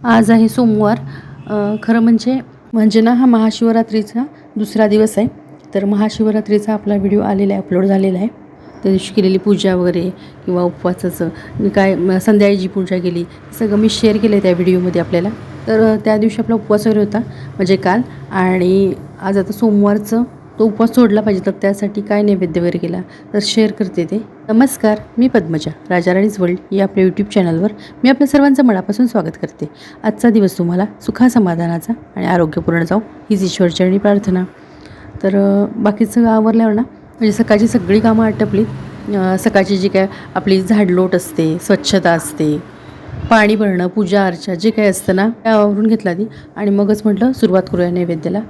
आज आहे सोमवार. खरं म्हणजे ना हा महाशिवरात्रीचा दुसरा दिवस आहे. तर महाशिवरात्रीचा आपला व्हिडिओ आलेला आहे, अपलोड झालेला आहे. त्या दिवशी केलेली पूजा वगैरे किंवा उपवासाचं मी काय संध्याकाळी जी पूजा केली सगळं मी शेअर केलं आहे त्या व्हिडिओमध्ये आपल्याला. तर त्या दिवशी आपला उपवास वगैरे होता म्हणजे काल, आणि आज आता सोमवारचं तो उपवास सोडला पाहिजे, तर त्यासाठी काय नैवेद्य वगैरे केला तर शेअर करते ते. नमस्कार, मी पद्मजा, राजाराणीज वर्ल्ड या आपल्या यूट्यूब चॅनलवर मी आपल्या सर्वांचं मनापासून स्वागत करते. आजचा दिवस तुम्हाला सुखासमाधानाचा आणि आरोग्यपूर्ण जाऊ हीच ईश्वरचरणी प्रार्थना. तर बाकीचं आवरल्यावर ना म्हणजे सकाळची सगळी कामं आटपली. सकाळची जी काय आपली झाडलोट असते, स्वच्छता असते, पाणी भरणं, पूजा अर्चा जे काही असतं ना ते आवरून घेतलं आधी, आणि मगच म्हटलं सुरुवात करूया नैवेद्याला.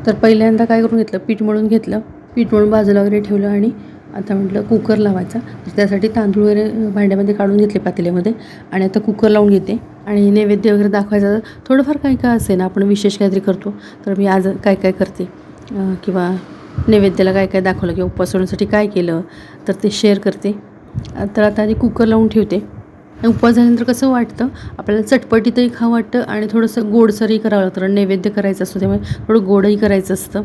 तर पहिल्यांदा काय करून घेतलं, पीठ मळून घेतलं. पीठ मळून बाजूला वगैरे ठेवलं आणि आता म्हटलं कुकर लावायचा. तर त्यासाठी तांदूळ वगैरे भांड्यामध्ये काढून घेतले पातेल्यामध्ये, आणि आता कुकर लावून घेते. आणि नैवेद्य वगैरे दाखवायचं थोडंफार काही काय असेल ना, आपण विशेष काहीतरी करतो. तर मी आज काय काय करते किंवा नैवेद्याला काय काय दाखवलं किंवा उपवास सोडण्यासाठी काय केलं तर ते शेअर करते. तर आता आधी कुकर लावून ठेवते. उपवास झाल्यानंतर कसं वाटतं आपल्याला, चटपटीतही खावं वाटतं आणि थोडंसं गोडसरही करावं लागतं, कारण नैवेद्य करायचं असतं त्यामुळे थोडं गोडही करायचं असतं.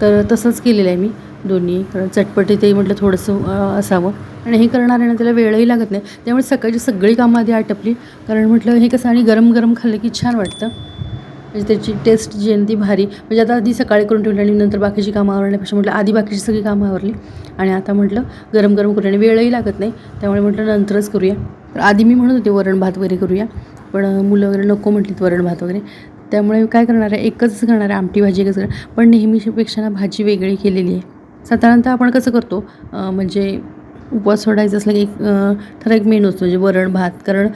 तर तसंच केलेलं आहे मी दोन्ही. कारण चटपटीतही म्हटलं थोडंसं असावं, आणि हे करणार आहे ना त्याला वेळही लागत नाही. त्यामुळे सकाळची सगळी कामं आधी आटपली, कारण म्हटलं हे कसं आणि गरम गरम खाल्लं की छान वाटतं, म्हणजे त्याची टेस्ट जी आहे ती भारी. म्हणजे आता आधी सकाळी करून ठेवली आणि नंतर बाकीची कामं आवरण्यापेक्षा म्हटलं आधी बाकीची सगळी कामं आवरली आणि आता म्हटलं गरम गरम करूया, आणि वेळही लागत नाही त्यामुळे म्हटलं नंतरच करूया. तर आधी मी म्हणत होते वरण भात वगैरे करूया, पण मुलं वगैरे नको म्हटलीत वरण भात वगैरे. त्यामुळे काय करणार आहे, एकच करणार आहे, आमटी भाजी एकच करणार. पण नेहमीपेक्षा ना भाजी वेगळी केलेली आहे. साधारणतः आपण कसं करतो, म्हणजे उपवास सोडायचं असलं की एक ठराविक मेनू असतो म्हणजे वरण भात. कारण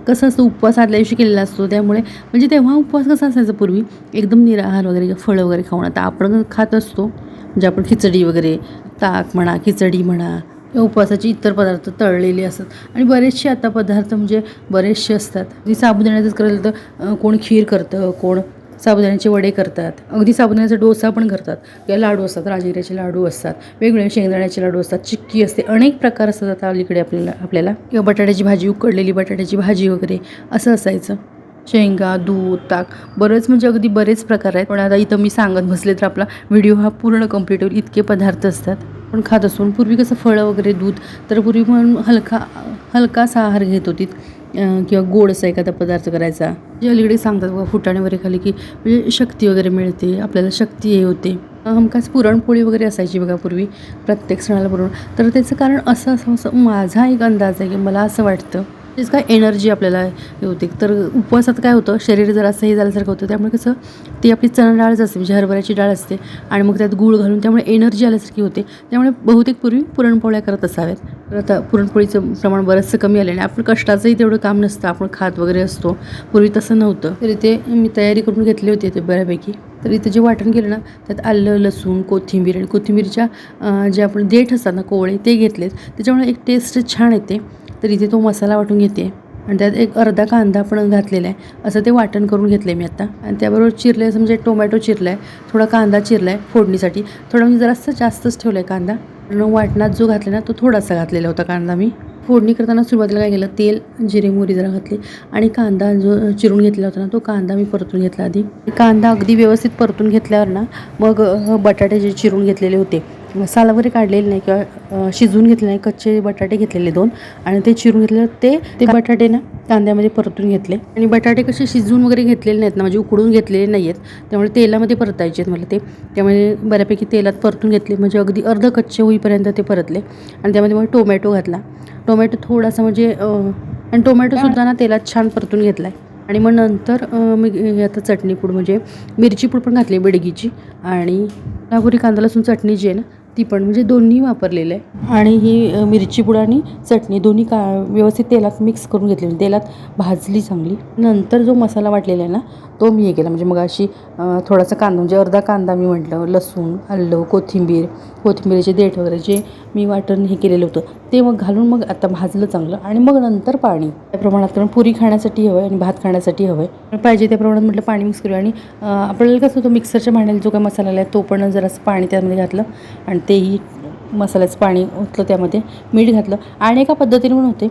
कसं असतं, उपवास आदल्या दिवशी केलेला असतो त्यामुळे, म्हणजे तेव्हा उपवास कसा असायचा पूर्वी एकदम निराहार वगैरे फळं वगैरे खाऊन. आता आपण खात असतो म्हणजे आपण खिचडी वगैरे, ताक म्हणा, खिचडी म्हणा, किंवा उपवासाचे इतर पदार्थ तळलेले असतात. आणि बरेचसे आता पदार्थ म्हणजे बरेचसे असतात. ती साबुदाण्याचंच करायला तर कोण खीर करतं, कोण साबुदाण्याचे वडे करतात, अगदी साबुदाण्याचा डोसा पण करतात, किंवा लाडू असतात, राजगिऱ्याचे लाडू असतात, वेगवेगळे शेंगदाण्याचे लाडू असतात, चिक्की असते, अनेक प्रकार असतात आता अलीकडे आपल्याला. किंवा बटाट्याची भाजी, उकडलेली बटाट्याची भाजी वगैरे असं असायचं. शेंगा, दूध, ताक, बरंच म्हणजे अगदी बरेच प्रकार आहेत. पण आता इथं मी सांगत बसले तर आपला व्हिडिओ हा पूर्ण कंप्लीट होईल, इतके पदार्थ असतात. पण खात असून पूर्वी कसं फळं वगैरे, दूध, तर पूर्वी म्हणून हलकासा आहार घेत होती, किंवा गोड असा एखादा पदार्थ करायचा. जे अलीकडे सांगतात बघा, फुटाणे वगैरे खाली की म्हणजे शक्ती वगैरे मिळते, आपल्याला शक्ती हे होते. हमखास पुरणपोळी वगैरे असायची बघा पूर्वी प्रत्येक सणाला पुरण. तर त्याचं कारण असं माझा एक अंदाज आहे की मला असं वाटतं तेच काय एनर्जी आपल्याला हे होते. तर उपवासात काय होतं, शरीर जर असं हे झाल्यासारखं होतं, त्यामुळे कसं ती आपली चणा डाळच असते, म्हणजे हरभऱ्याची डाळ असते, आणि मग त्यात गूळ घालून त्यामुळे एनर्जी आल्यासारखी होते. त्यामुळे बहुतेक पूर्वी पुरणपोळ्या करत असाव्यात. तर आता पुरणपोळीचं प्रमाण बरंचसं कमी आलं, आणि आपण कष्टाचंही तेवढं काम नसतं, आपण खात वगैरे असतो. पूर्वी तसं नव्हतं. तर इथे मी तयारी करून घेतली होती ते बऱ्यापैकी. तर इथं जे वाटण केलं ना त्यात आलं, लसूण, कोथिंबीर, आणि कोथिंबीरच्या जे आपण देठ असतात ना कोवळे ते घेतलेत, त्याच्यामुळे एक टेस्ट छान येते. तर इथे तो मसाला वाटून घेते, आणि त्यात एक अर्धा कांदा पण घातलेला आहे. असं ते वाटण करून घेतलं आहे मी आता. आणि त्याबरोबर चिरले असं म्हणजे टोमॅटो चिरला आहे, थोडा कांदा चिरला आहे फोडणीसाठी, थोडा म्हणजे जरासं जास्तच ठेवला आहे कांदा. आणि वाटणात जो घातला ना तो थोडासा घातलेला होता कांदा मी. फोडणी करताना सुरुवातीला काय केलं, तेल, जिरे, मोहरी जरा घातली, आणि कांदा जो चिरून घेतला होता ना तो कांदा मी परतून घेतला आधी. कांदा अगदी व्यवस्थित परतून घेतल्यावर ना मग बटाटे जे चिरून घेतलेले होते, मसाला वगैरे काढलेला नाही किंवा शिजवून घेतले नाही, कच्चे बटाटे घेतलेले 2, आणि ते चिरून घेतले. ते बटाटे ना कांद्यामध्ये परतून घेतले. आणि बटाटे कसे शिजवून वगैरे घेतलेले नाहीत ना, म्हणजे उकडून घेतलेले नाही आहेत, त्यामुळे तेलामध्ये परतायचे आहेत मला ते. त्यामुळे बऱ्यापैकी तेलात परतून घेतले, म्हणजे अगदी अर्ध कच्चे होईपर्यंत ते परतले. आणि त्यामध्ये मग टोमॅटो घातला. टोमॅटो थोडासा म्हणजे आणि टोमॅटोसुद्धा ना तेलात छान परतून घेतला आहे. आणि मग नंतर मी आता चटणी पूड म्हणजे मिरची पूड पण घातली बेडगीची, आणि नागोरी कांदा लसूण चटणी जी आहे ना ती पण, म्हणजे दोन्ही वापरलेलं आहे. आणि ही मिरची पूड आणि चटणी दोन्ही व्यवस्थित तेलात मिक्स करून घेतली, तेलात भाजली चांगली. नंतर जो मसाला वाटलेला आहे ना तो मी हे केला, म्हणजे मग अशी थोडासा कांदा, म्हणजे अर्धा कांदा मी म्हटलं, लसूण, आलं, कोथिंबीरचे देठ वगैरे जे मी वाटण हे केलेलं होतं ते मग घालून मग आता भाजलं चांगलं, आणि मग नंतर पाणी त्या प्रमाणात, कारण पुरी खाण्यासाठी हवं आहे आणि भात खाण्यासाठी हवं आहे, पाहिजे त्या प्रमाणात म्हटलं पाणी मिक्स करूया. आणि आपल्याला कसं होतं, मिक्सरच्या भांड्याला जो काय मसाला आहे तो पण जरासं पाणी त्यामध्ये घातलं, आणि तेही मसाल्याचं पाणी ओतलं, त्यामध्ये मीठ घातलं आणि एका पद्धतीने पण होते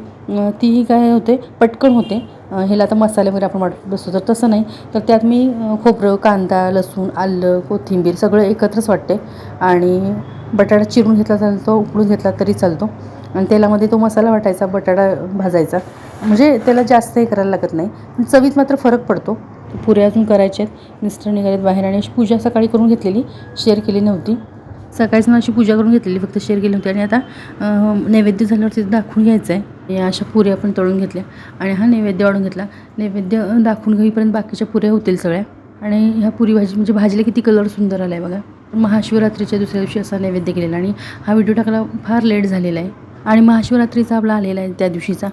ती काय होते पटकन होते. ह्याला आता मसाले वगैरे आपण वाटत बसतो तर तसं नाही, तर त्यात मी खोबरं, कांदा, लसूण, आलं, कोथिंबीर सगळं एकत्रच वाटते आणि बटाटा चिरून घेतला चालतो, उकळून घेतला तरी चालतो आणि तेलामध्ये तो मसाला वाटायचा, बटाटा भाजायचा, म्हणजे त्याला जास्त हे करायला लागत नाही, पण चवीत मात्र फरक पडतो. पुऱ्या अजून करायच्या आहेत. मिस्टर निघालेत बाहेर आणि अशी पूजा सकाळी करून घेतलेली, शेअर केली नव्हती. सकाळीच ना अशी पूजा करून घेतलेली, फक्त शेअर केली नव्हती आणि आता नैवेद्य झाल्यावर तिथे दाखवून घ्यायचं आहे. या अशा पुऱ्या पण तळून घेतल्या आणि हा नैवेद्य वाढून घेतला. नैवेद्य दाखवून घेईपर्यंत बाकीच्या पुऱ्या होतील सगळ्या आणि ह्या पुरी भाजी म्हणजे भाजीला किती कलर सुंदर आला आहे बघा. महाशिवरात्रीच्या दुसऱ्या दिवशी असा नैवेद्य केलेला आणि हा व्हिडिओ टाकायला फार लेट झालेला आहे आणि महाशिवरात्रीचा आपला आलेला आहे त्या दिवशीचा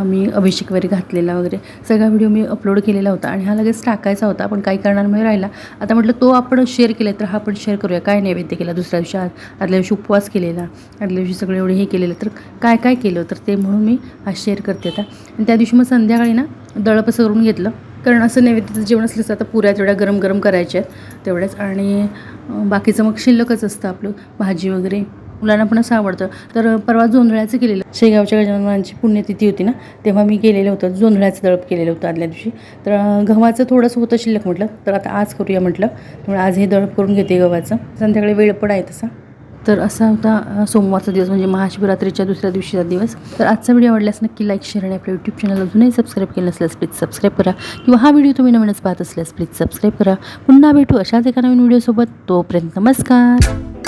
मी अभिषेक वगैरे घातलेला वगैरे सगळा व्हिडिओ मी अपलोड केलेला होता आणि हा लगेच टाकायचा होता, पण काही कारणांमुळे राहिला. आता म्हटलं तो आपण शेअर केला तर हा पण शेअर करूया. काय नैवेद्य केला दुसऱ्या दिवशी, आदल्या दिवशी उपवास केलेला, आदल्या दिवशी सगळे एवढे हे केलेलं, तर काय काय केलं तर ते म्हणून मी हा शेअर करते आता. आणि त्या दिवशी मग संध्याकाळी ना दळप असं करून घेतलं, कारण असं नैवेद्याचं जेवण असलं तर आता पुऱ्या तेवढ्या गरम गरम करायच्या आहेत तेवढ्याच आणि बाकीचं मग शिल्लकच असतं आपलं भाजी वगैरे. मुलांना पण असं आवडतं. तर परवा जोंधळ्याचं केलेलं, शेगावच्या गजाननांची पुण्यतिथी होती ना, तेव्हा मी केलेलं होतं जोंधळ्याचं दळप केलेलं होतं आदल्या दिवशी. तर गव्हाचं थोडंसं होतं शिल्लक, म्हटलं तर आता आज करूया म्हटलं, त्यामुळे आज हे दळप करून घेते गव्हाचं. संध्याकाळी वेळ पण आहे तसा. तर असा होता सोमवारचा दिवस, म्हणजे महाशिवरात्रीच्या दुसऱ्या दिवशीचा दिवस. तर आजचा व्हिडिओ आवडल्यास नक्की लाईक, शेअर आणि आपल्या यूट्यूब चॅनल अजूनही सबस्क्राईब केलं नसल्यास प्लीज सबस्क्राईब करा, किंवा हा व्हिडिओ तुम्ही नवीनच पाहत असल्यास प्लीज सबस्क्राईब करा. पुन्हा भेटू अशाच एका नवीन व्हिडिओसोबत. तोपर्यंत नमस्कार.